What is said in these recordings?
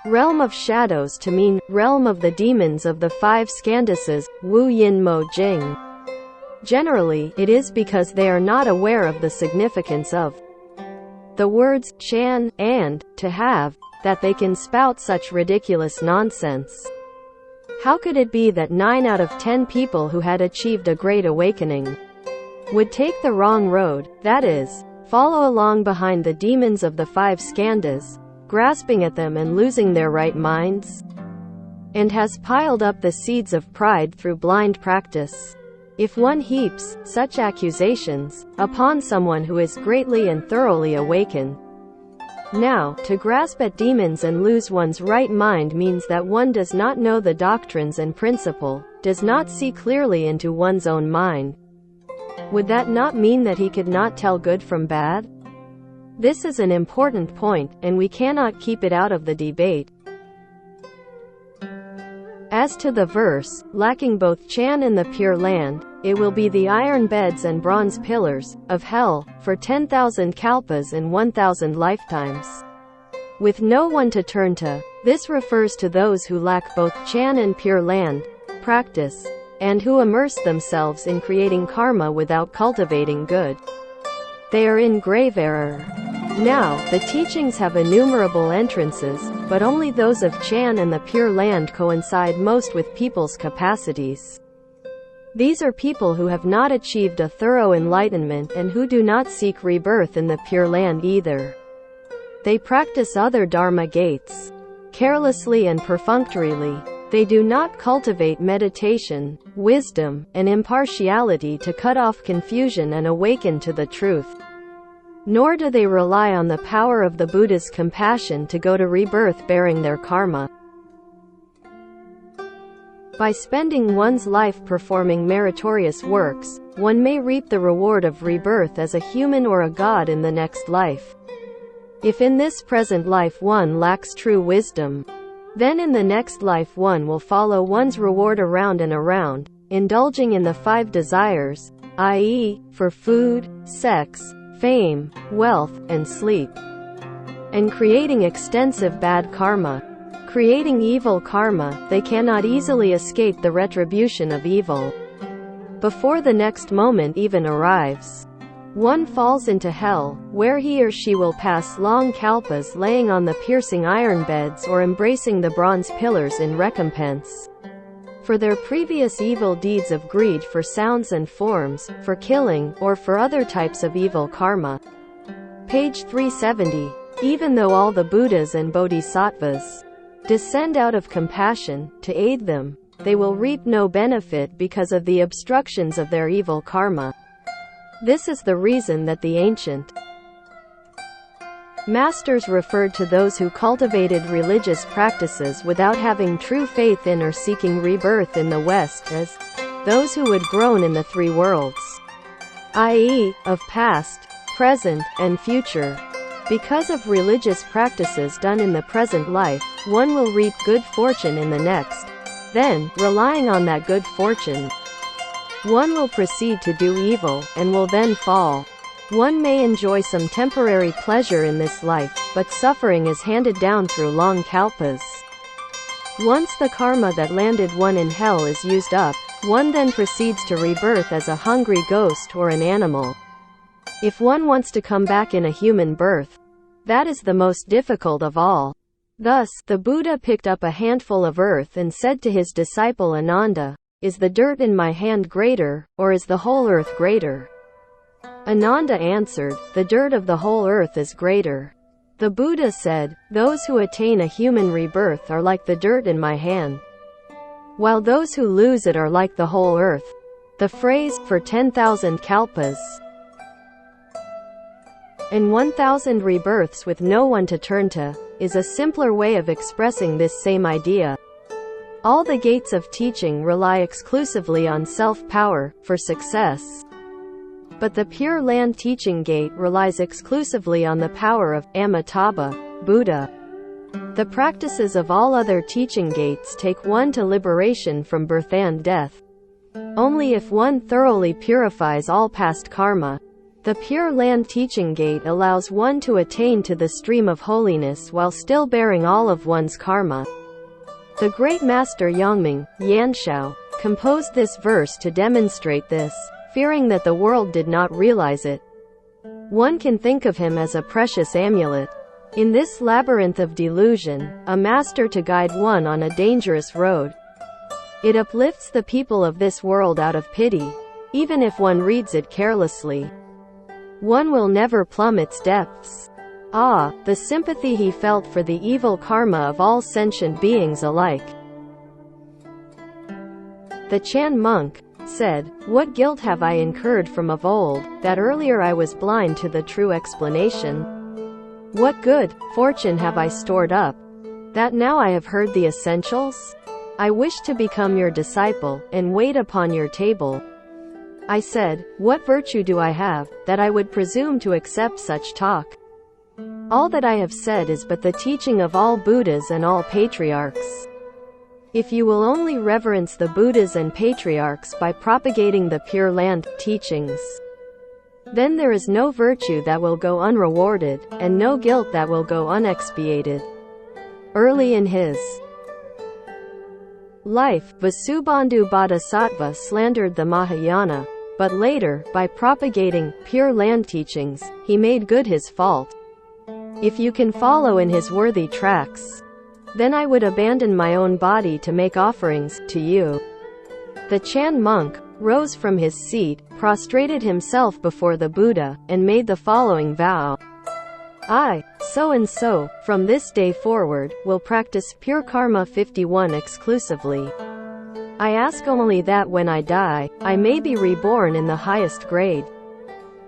realm of shadows to mean realm of the demons of the five skandhases, Wu Yin Mo Jing. Generally, it is because they are not aware of the significance of the words chan and to have that they can spout such ridiculous nonsense. How could it be that 9 out of 10 people who had achieved a great awakening would take the wrong road, that is, follow along behind the demons of the five skandhas, grasping at them and losing their right minds? And has piled up the seeds of pride through blind practice. If one heaps such accusations upon someone who is greatly and thoroughly awakened, now, to grasp at demons and lose one's right mind means that one does not know the doctrines and principle, does not see clearly into one's own mind. Would that not mean that he could not tell good from bad? This is an important point, and we cannot keep it out of the debate. As to the verse, lacking both Chan and the Pure Land, it will be the iron beds and bronze pillars of hell for 10,000 kalpas and 1,000 lifetimes, with no one to turn to. This refers to those who lack both Chan and Pure Land practice, and who immerse themselves in creating karma without cultivating good. They are in grave error. Now, the teachings have innumerable entrances, but only those of Chan and the Pure Land coincide most with people's capacities. These are people who have not achieved a thorough enlightenment and who do not seek rebirth in the Pure Land either. They practice other Dharma gates carelessly and perfunctorily. They do not cultivate meditation, wisdom, and impartiality to cut off confusion and awaken to the truth. Nor do they rely on the power of the Buddha's compassion to go to rebirth bearing their karma. By spending one's life performing meritorious works, one may reap the reward of rebirth as a human or a god in the next life. If in this present life one lacks true wisdom, then in the next life one will follow one's reward around and around, indulging in the 5 desires, i.e., for food, sex, fame, wealth, and sleep, and creating extensive bad karma. Creating evil karma, they cannot easily escape the retribution of evil. Before the next moment even arrives, one falls into hell, where he or she will pass long kalpas laying on the piercing iron beds or embracing the bronze pillars in recompense for their previous evil deeds of greed for sounds and forms, for killing, or for other types of evil karma. Page 370. Even though all the Buddhas and Bodhisattvas descend out of compassion to aid them, they will reap no benefit because of the obstructions of their evil karma. This is the reason that the ancient masters referred to those who cultivated religious practices without having true faith in or seeking rebirth in the West as those who had grown in the 3 worlds, i.e., of past, present, and future. Because of religious practices done in the present life, one will reap good fortune in the next. Then, relying on that good fortune, one will proceed to do evil, and will then fall. One may enjoy some temporary pleasure in this life, but suffering is handed down through long kalpas. Once the karma that landed one in hell is used up, one then proceeds to rebirth as a hungry ghost or an animal. If one wants to come back in a human birth, that is the most difficult of all. Thus, the Buddha picked up a handful of earth and said to his disciple Ananda, "Is the dirt in my hand greater, or is the whole earth greater?" Ananda answered, "The dirt of the whole earth is greater." The Buddha said, "Those who attain a human rebirth are like the dirt in my hand, while those who lose it are like the whole earth." The phrase, "for 10,000 kalpas and 1,000 rebirths with no one to turn to," is a simpler way of expressing this same idea. All the gates of teaching rely exclusively on self-power for success. But the Pure Land teaching gate relies exclusively on the power of Amitabha, Buddha. The practices of all other teaching gates take one to liberation from birth and death. Only if one thoroughly purifies all past karma, The Pure Land Teaching Gate allows one to attain to the stream of holiness while still bearing all of one's karma. The great master Yinguang, Yanshao, composed this verse to demonstrate this, fearing that the world did not realize it. One can think of him as a precious amulet. In this labyrinth of delusion, a master to guide one on a dangerous road. It uplifts the people of this world out of pity. Even if one reads it carelessly, one will never plumb its depths. Ah, the sympathy he felt for the evil karma of all sentient beings alike. The Chan monk said, "What guilt have I incurred from of old, that earlier I was blind to the true explanation? What good fortune have I stored up, that now I have heard the essentials? I wish to become your disciple, and wait upon your table." I said, "What virtue do I have, that I would presume to accept such talk? All that I have said is but the teaching of all Buddhas and all patriarchs. If you will only reverence the Buddhas and patriarchs by propagating the Pure Land teachings, then there is no virtue that will go unrewarded, and no guilt that will go unexpiated." Early in his life, Vasubandhu Bodhisattva slandered the Mahayana, but later, by propagating Pure Land teachings, he made good his fault. If you can follow in his worthy tracks, then I would abandon my own body to make offerings to you. The Chan monk rose from his seat, prostrated himself before the Buddha, and made the following vow. I, so and so, from this day forward, will practice Pure Karma 51 exclusively. I ask only that when I die, I may be reborn in the highest grade,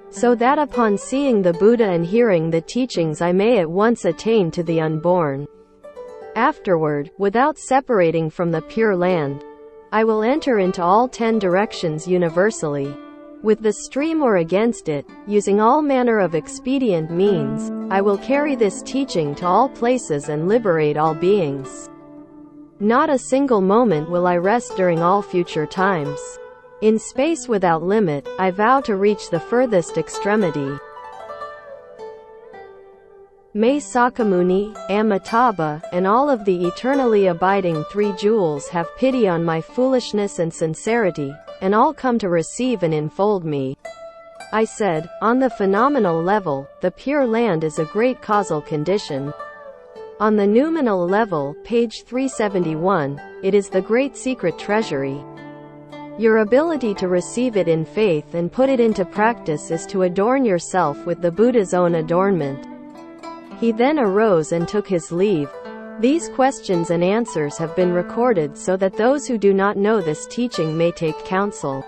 so that upon seeing the Buddha and hearing the teachings I may at once attain to the unborn. Afterward, without separating from the Pure Land, I will enter into all 10 directions universally, with the stream or against it, using all manner of expedient means. I will carry this teaching to all places and liberate all beings. Not a single moment will I rest during all future times. In space without limit, I vow to reach the furthest extremity. May Sakamuni, Amitabha, and all of the eternally abiding 3 jewels have pity on my foolishness and sincerity, and all come to receive and enfold me. I said, on the phenomenal level, the Pure Land is a great causal condition. On the noumenal level, page 371, it is the great secret treasury. Your ability to receive it in faith and put it into practice is to adorn yourself with the Buddha's own adornment. He then arose and took his leave. These questions and answers have been recorded so that those who do not know this teaching may take counsel.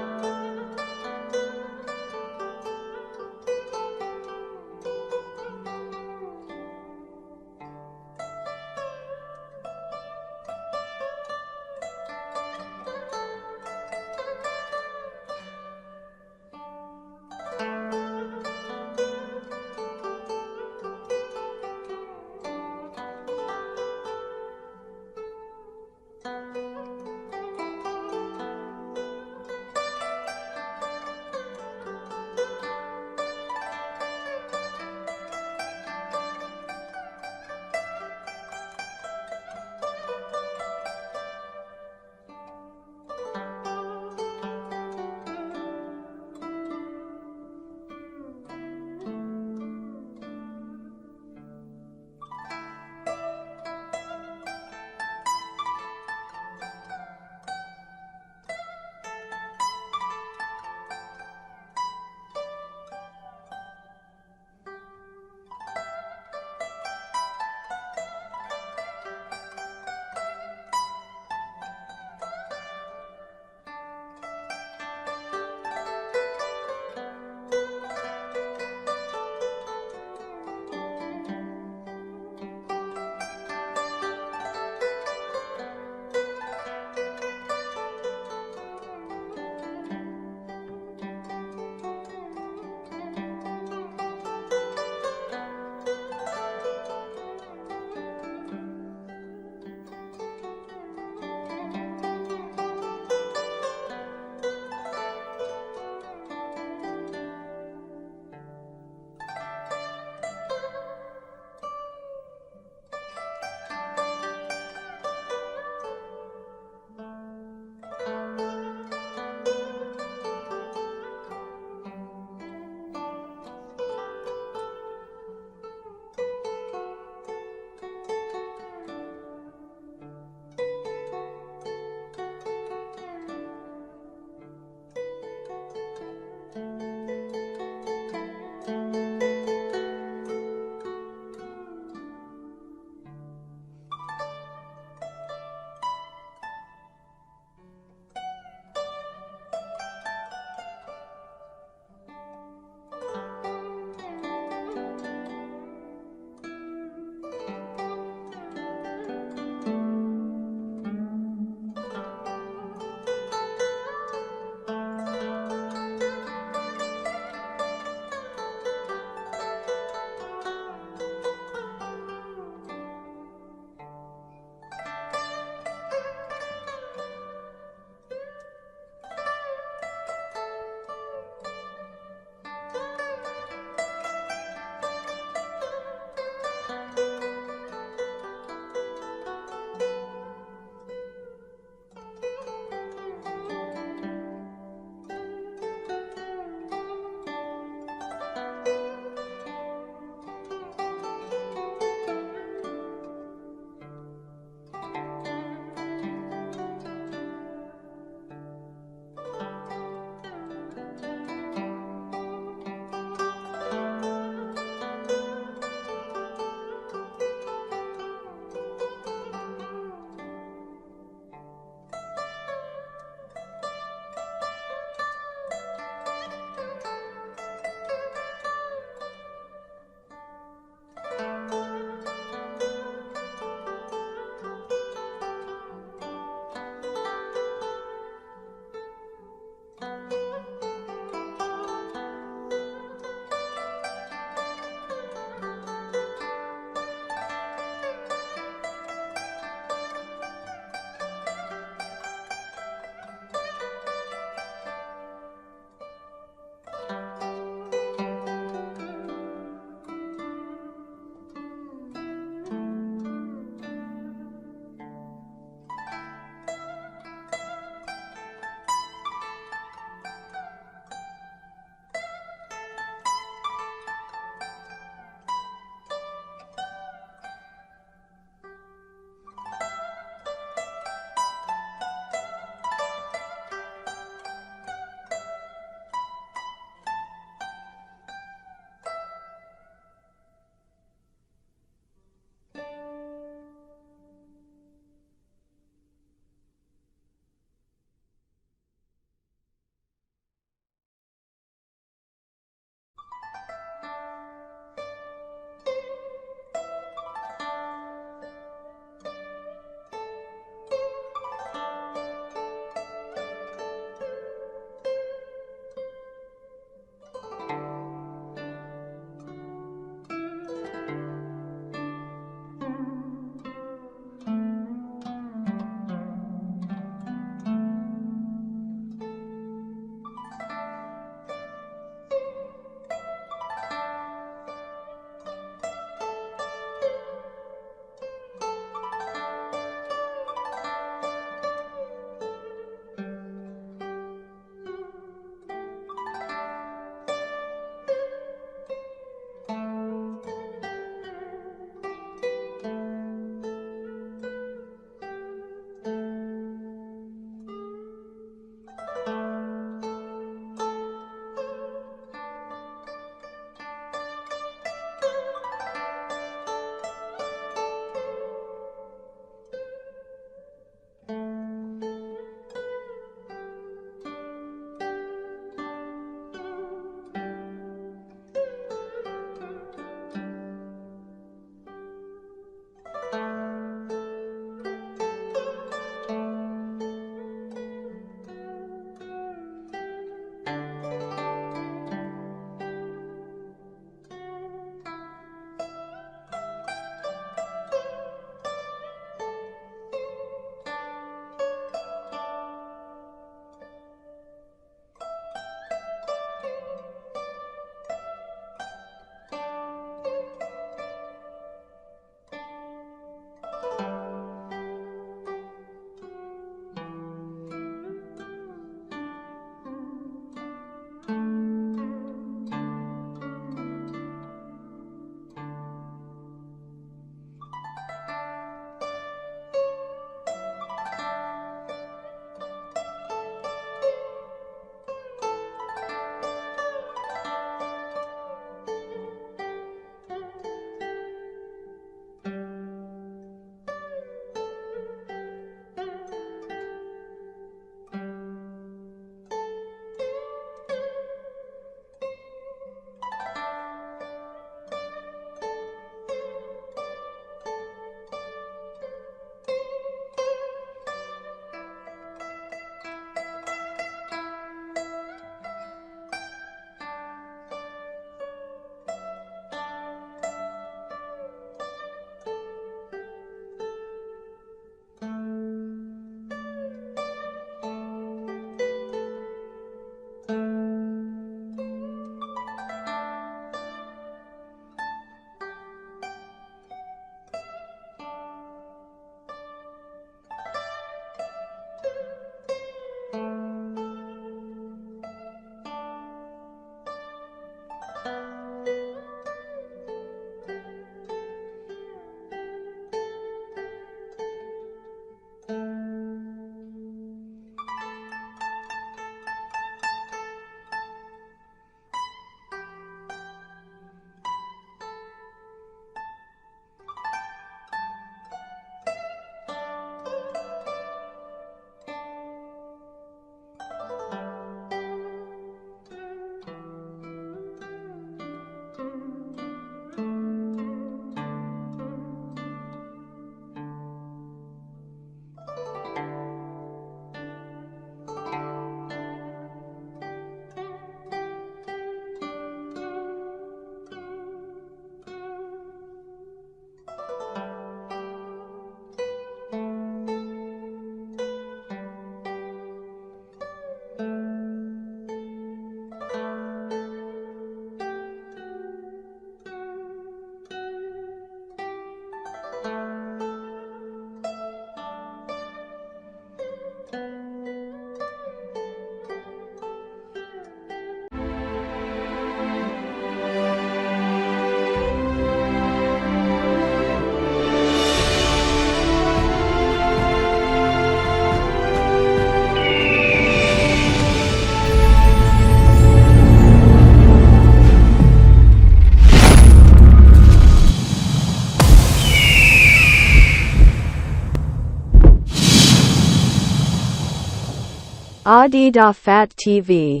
Da Di Da Fat TV